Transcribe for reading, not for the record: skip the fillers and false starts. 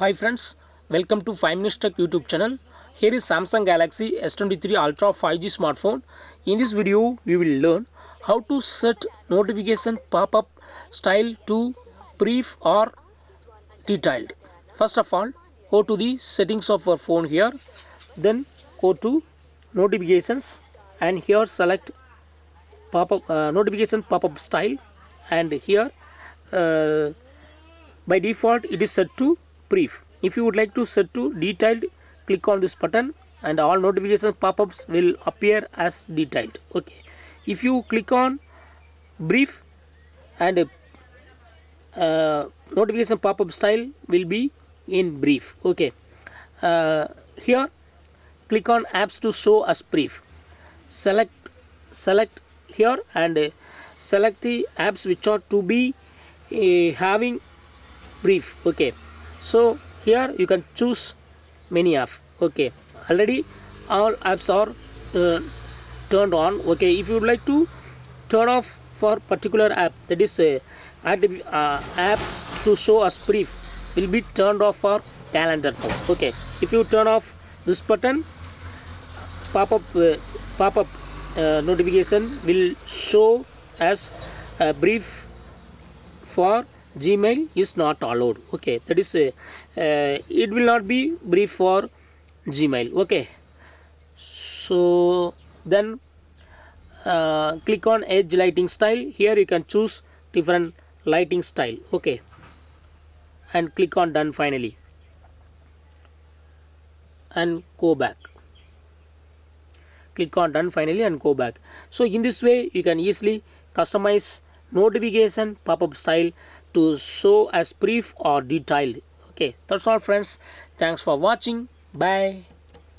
Hi friends, welcome to 5 Minutes Tech YouTube channel. Here is Samsung Galaxy S23 Ultra 5G smartphone. In this video, we will learn how to set notification pop-up style to brief or detailed. First of all, go to the settings of our phone here. Then go to notifications and here select pop-up notification pop-up style, and here uh, by default it is set to brief. If you would like to set to detailed, click on this button and all notification pop-ups will appear as detailed. Okay, if you click on brief, and notification pop-up style will be in brief. Okay, here click on apps to show as brief. Select here and select the apps which are to be having brief. Okay, so here you can choose many apps. Okay, already all apps are turned on. Okay, if you would like to turn off for particular app, that is apps to show as brief will be turned off for calendar. Okay, if you turn off this button, pop-up notification will show as brief for Gmail is not allowed. Okay, that is it will not be brief for Gmail. Okay, so then click on edge lighting style. Here you can choose different lighting style. Okay, and click on done finally and go back. Click on done finally and go back. So in this way you can easily customize notification pop-up style to show as brief or detailed. Okay, that's all friends. Thanks for watching. Bye.